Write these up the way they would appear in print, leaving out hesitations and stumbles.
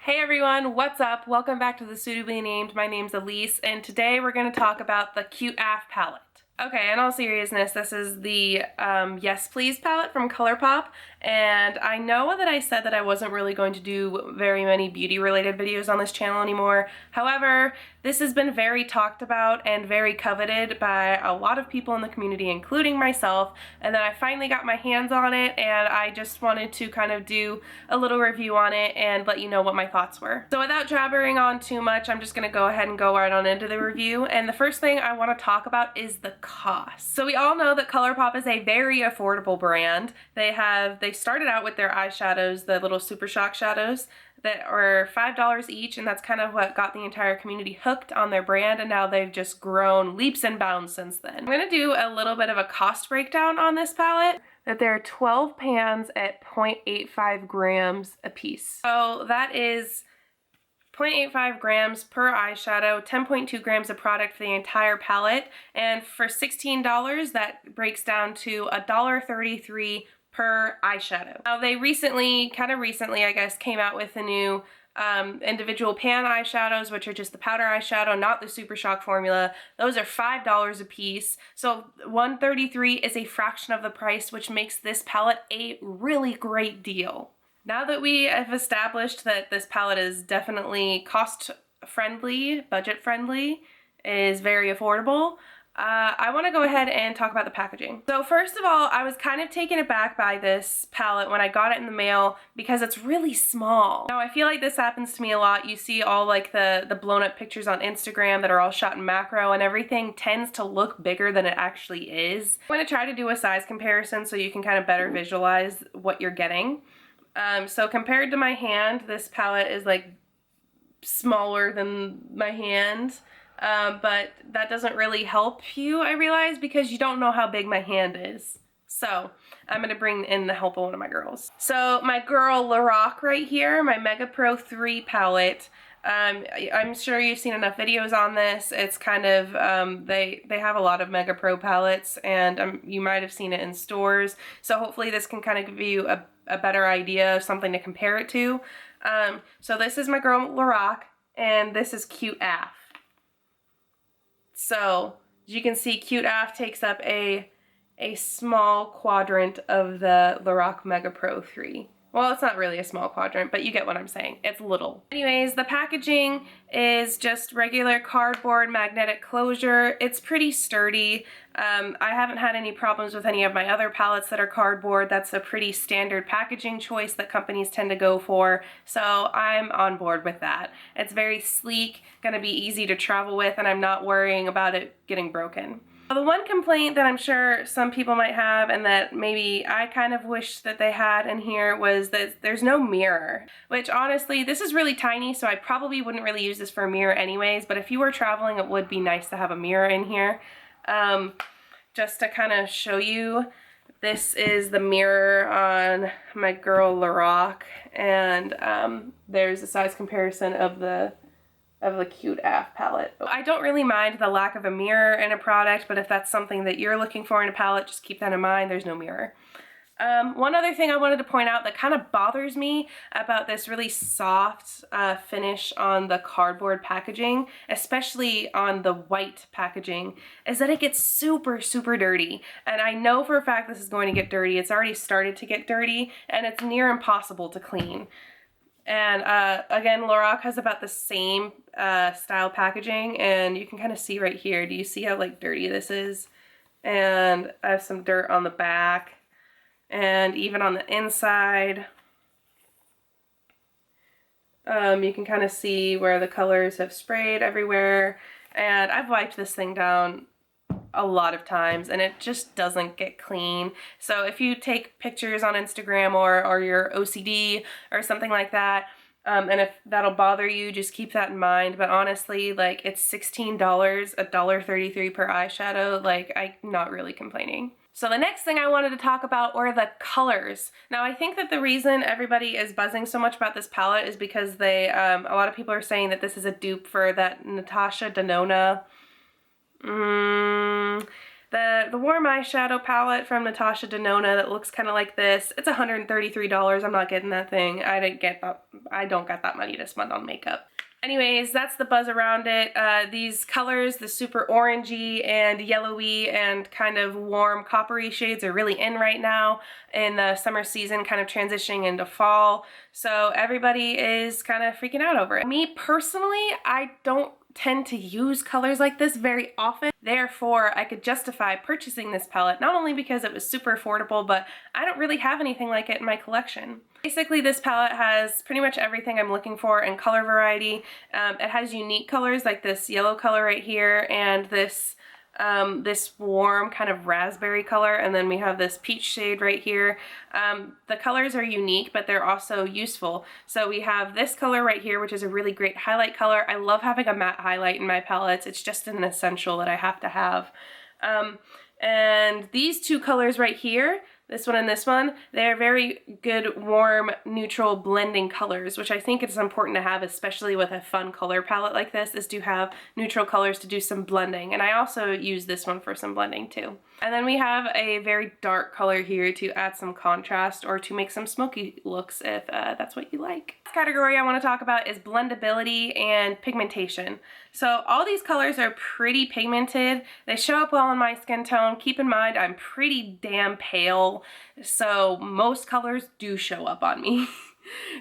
Hey everyone, what's up? Welcome back to the Suitably Named. My name's Elise, and today we're going to talk about the Cute AF palette. Okay, in all seriousness, this is the Yes Please palette from Colourpop, and I know that I said that I wasn't really going to do very many beauty-related videos on this channel anymore. However, this has been very talked about and very coveted by a lot of people in the community, including myself, and then I finally got my hands on it, and I just wanted to kind of do a little review on it and let you know what my thoughts were. So without jabbering on too much, I'm just going to go ahead and go right on into the review, and the first thing I want to talk about is the cost. So we all know that Colourpop is a very affordable brand. They started out with their eyeshadows, the little Super Shock shadows, that are $5 each, and that's kind of what got the entire community hooked on their brand, and now they've just grown leaps and bounds since then. I'm going to do a little bit of a cost breakdown on this palette. That there are 12 pans at 0.85 grams a piece. So that is 0.85 grams per eyeshadow, 10.2 grams of product for the entire palette, and for $16 that breaks down to $1.33 per eyeshadow. Now they kind of recently I guess, came out with the new individual pan eyeshadows, which are just the powder eyeshadow, not the Super Shock formula. Those are $5 a piece, so $1.33 is a fraction of the price, which makes this palette a really great deal. Now that we have established that this palette is definitely cost-friendly, budget-friendly, is very affordable, I want to go ahead and talk about the packaging. So first of all, I was kind of taken aback by this palette when I got it in the mail because it's really small. Now I feel like this happens to me a lot. You see all like the blown up pictures on Instagram that are all shot in macro, and everything tends to look bigger than it actually is. I'm going to try to do a size comparison so you can kind of better visualize what you're getting. So compared to my hand, this palette is like smaller than my hand. But that doesn't really help you, I realize, because you don't know how big my hand is. So I'm going to bring in the help of one of my girls. So my girl Lorac right here, my Mega Pro 3 palette. I'm sure you've seen enough videos on this. It's kind of, they have a lot of Mega Pro palettes, and you might have seen it in stores. So hopefully this can kind of give you a better idea of something to compare it to. So this is my girl Lorac, and this is Cute AF. So, as you can see, Cute AF takes up a small quadrant of the Lorac Mega Pro 3. Well, it's not really a small quadrant, but you get what I'm saying. It's little. Anyways, the packaging is just regular cardboard magnetic closure. It's pretty sturdy. I haven't had any problems with any of my other palettes that are cardboard. That's a pretty standard packaging choice that companies tend to go for, so I'm on board with that. It's very sleek, gonna be easy to travel with, and I'm not worrying about it getting broken. The one complaint that I'm sure some people might have, and that maybe I kind of wish that they had in here, was that there's no mirror. Which honestly, this is really tiny, so I probably wouldn't really use this for a mirror anyways, but if you were traveling, it would be nice to have a mirror in here. Just to kind of show you, this is the mirror on my girl Lorac, and there's a size comparison of the Cute AF palette. I don't really mind the lack of a mirror in a product, but if that's something that you're looking for in a palette, just keep that in mind. There's no mirror. One other thing I wanted to point out that kind of bothers me about this really soft finish on the cardboard packaging, especially on the white packaging, is that it gets super, super dirty. And I know for a fact this is going to get dirty. It's already started to get dirty, and it's near impossible to clean. And again, Lorac has about the same style packaging, and you can kind of see right here. Do you see how like dirty this is? And I have some dirt on the back, and even on the inside. You can kind of see where the colors have sprayed everywhere. And I've wiped this thing down a lot of times, and it just doesn't get clean. So if you take pictures on Instagram or your OCD or something like that, and if that'll bother you, just keep that in mind. But honestly, like, it's $16, $1.33 per eyeshadow. Like, I'm not really complaining. So the next thing I wanted to talk about were the colors. Now I think that the reason everybody is buzzing so much about this palette is because a lot of people are saying that this is a dupe for that Natasha Denona. The Warm Eyeshadow palette from Natasha Denona that looks kind of like this. It's $133. I'm not getting that thing. I don't got that money to spend on makeup. Anyways, that's the buzz around it. These colors, the super orangey and yellowy and kind of warm coppery shades are really in right now in the summer season, kind of transitioning into fall. So everybody is kind of freaking out over it. Me personally, I don't tend to use colors like this very often. Therefore, I could justify purchasing this palette, not only because it was super affordable, but I don't really have anything like it in my collection. Basically, this palette has pretty much everything I'm looking for in color variety. It has unique colors like this yellow color right here and this warm kind of raspberry color, and then we have this peach shade right here. The colors are unique, but they're also useful. So we have this color right here, which is a really great highlight color. I love having a matte highlight in my palettes. It's just an essential that I have to have. And these two colors right here, this one and this one, they're very good, warm, neutral blending colors, which I think is important to have, especially with a fun color palette like this, is to have neutral colors to do some blending. And I also use this one for some blending too. And then we have a very dark color here to add some contrast or to make some smoky looks if that's what you like. Next category I want to talk about is blendability and pigmentation. So all these colors are pretty pigmented. They show up well on my skin tone. Keep in mind I'm pretty damn pale, so most colors do show up on me.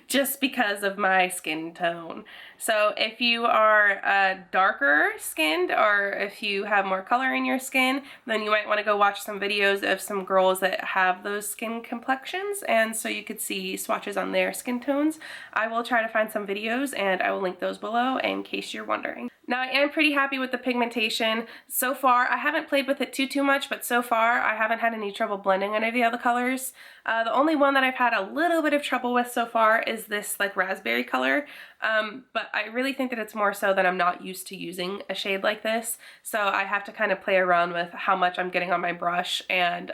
Just because of my skin tone. So if you are darker skinned or if you have more color in your skin, then you might want to go watch some videos of some girls that have those skin complexions, and so you could see swatches on their skin tones. I will try to find some videos and I will link those below in case you're wondering. Now I am pretty happy with the pigmentation. So far, I haven't played with it too much, but so far I haven't had any trouble blending any of the other colors. The only one that I've had a little bit of trouble with so far is this like raspberry color, but I really think that it's more so that I'm not used to using a shade like this, so I have to kind of play around with how much I'm getting on my brush and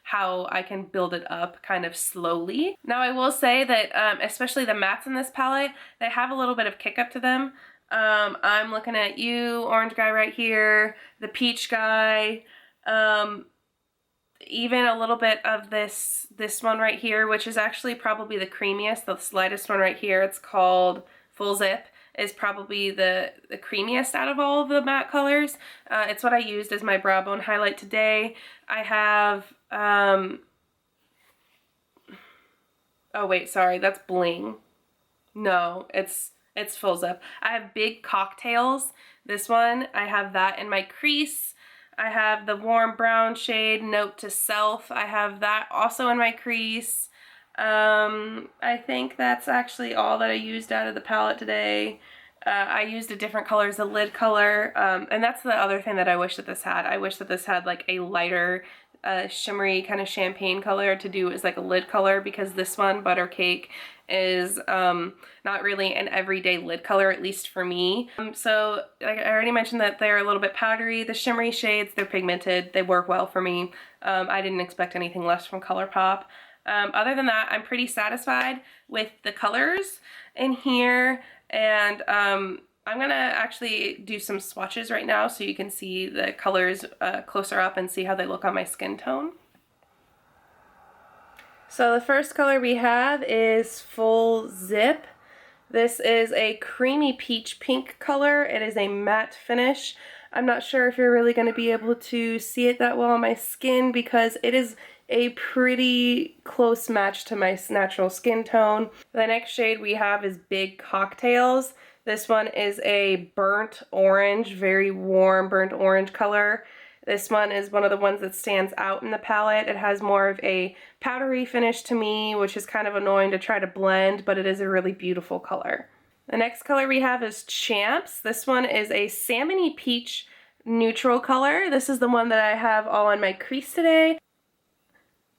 how I can build it up kind of slowly. Now I will say that especially the mattes in this palette, they have a little bit of kick up to them. I'm looking at you, orange guy right here, the peach guy, even a little bit of this one right here, which is actually probably the creamiest, the slightest one right here. It's called Full Zip, is probably the creamiest out of all of the matte colors. It's what I used as my brow bone highlight today. I have, oh wait, sorry, that's Bling. No, it's Full Zip. I have Big Cocktails. This one, I have that in my crease. I have the warm brown shade, Note to Self. I have that also in my crease. I think that's actually all that I used out of the palette today. I used a different color as a lid color, and that's the other thing that I wish that this had. I wish that this had like a lighter, shimmery kind of champagne color to do as like a lid color, because this one, Butter Cake, is not really an everyday lid color, at least for me. So like I already mentioned that they're a little bit powdery. The Shimmery Shades, they're pigmented. They work well for me. I didn't expect anything less from Colourpop. Other than that, I'm pretty satisfied with the colors in here, and I'm gonna actually do some swatches right now so you can see the colors closer up and see how they look on my skin tone. So the first color we have is Full Zip. This is a creamy peach pink color. It is a matte finish. I'm not sure if you're really going to be able to see it that well on my skin because it is a pretty close match to my natural skin tone. The next shade we have is Big Cocktails. This one is a burnt orange, very warm burnt orange color. This one is one of the ones that stands out in the palette. It has more of a powdery finish to me, which is kind of annoying to try to blend, but it is a really beautiful color. The next color we have is Champs. This one is a salmony peach neutral color. This is the one that I have all on my crease today.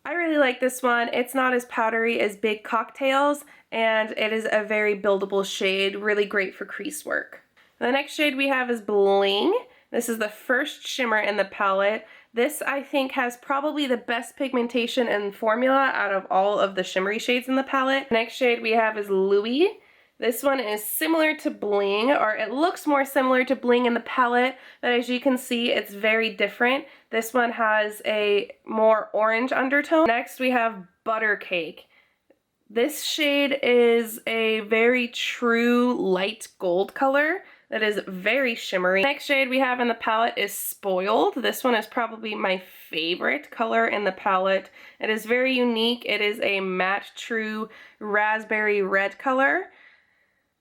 I really like this one. It's not as powdery as Big Cocktails, and it is a very buildable shade, really great for crease work. The next shade we have is Bling. This is the first shimmer in the palette. This, I think, has probably the best pigmentation and formula out of all of the shimmery shades in the palette. The next shade we have is Louis. This one is similar to Bling, or it looks more similar to Bling in the palette, but as you can see, it's very different. This one has a more orange undertone. Next, we have Butter Cake. This shade is a very true light gold color that is very shimmery. Next shade we have in the palette is Spoiled. This one is probably my favorite color in the palette. It is very unique. It is a matte true raspberry red color.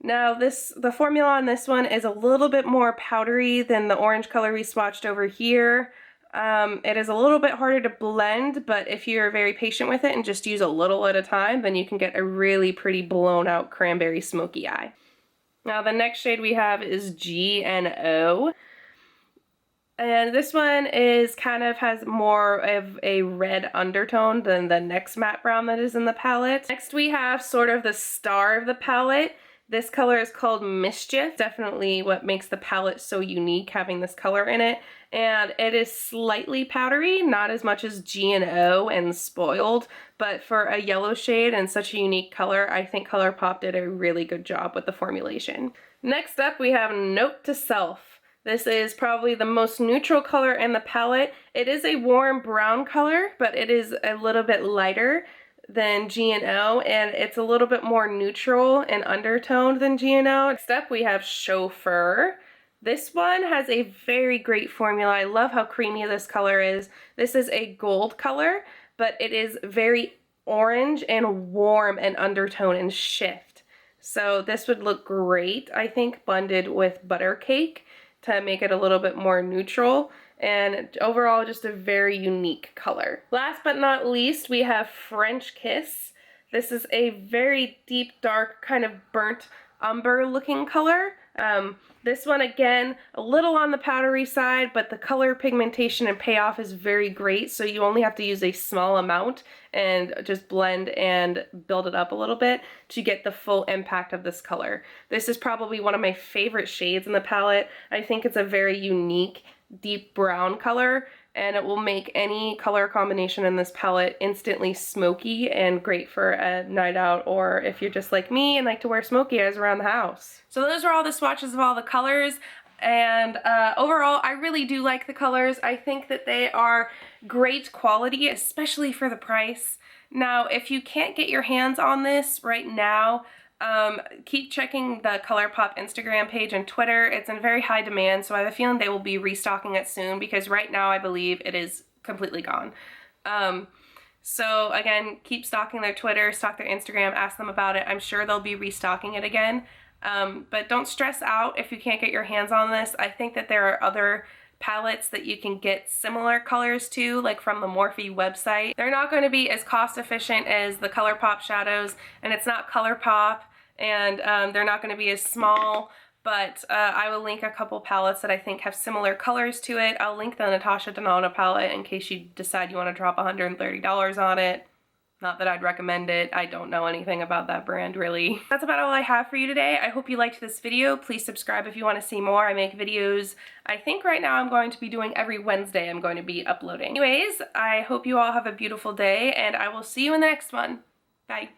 Now the formula on this one is a little bit more powdery than the orange color we swatched over here. It is a little bit harder to blend, but if you're very patient with it and just use a little at a time, then you can get a really pretty blown out cranberry smoky eye. Now the next shade we have is G&O. And this one is has more of a red undertone than the next matte brown that is in the palette. Next we have sort of the star of the palette. This color is called Mischief. Definitely what makes the palette so unique, having this color in it. And it is slightly powdery, not as much as G&O and Spoiled, but for a yellow shade and such a unique color, I think Colourpop did a really good job with the formulation. Next up we have Note to Self. This is probably the most neutral color in the palette. It is a warm brown color, but it is a little bit lighter than G&O, and it's a little bit more neutral and undertoned than G&O. Next up we have Chauffeur. This one has a very great formula. I love how creamy this color is. This is a gold color, but it is very orange and warm and undertone and shift. So this would look great, I think, blended with Butter Cake to make it a little bit more neutral. And overall, just a very unique color. Last but not least, we have French Kiss. This is a very deep, dark, kind of burnt umber looking color. This one, again, a little on the powdery side, but the color pigmentation and payoff is very great, so you only have to use a small amount and just blend and build it up a little bit to get the full impact of this color. This is probably one of my favorite shades in the palette. I think it's a very unique deep brown color, and it will make any color combination in this palette instantly smoky and great for a night out, or if you're just like me and like to wear smoky eyes around the house. So those are all the swatches of all the colors, and overall I really do like the colors. I think that they are great quality, especially for the price. Now if you can't get your hands on this right now, keep checking the Colourpop Instagram page and Twitter. It's in very high demand, so I have a feeling they will be restocking it soon, because right now I believe it is completely gone. So again, keep stalking their Twitter, stalk their Instagram, ask them about it. I'm sure they'll be restocking it again. But don't stress out if you can't get your hands on this. I think that there are other palettes that you can get similar colors to, like from the Morphe website. They're not going to be as cost efficient as the Colourpop shadows, and it's not Colourpop, and they're not going to be as small, but I will link a couple palettes that I think have similar colors to it. I'll link the Natasha Denona palette in case you decide you want to drop $130 on it. Not that I'd recommend it. I don't know anything about that brand, really. That's about all I have for you today. I hope you liked this video. Please subscribe if you want to see more. I make videos, I think right now I'm going to be doing every Wednesday. I'm going to be uploading. Anyways, I hope you all have a beautiful day, and I will see you in the next one. Bye.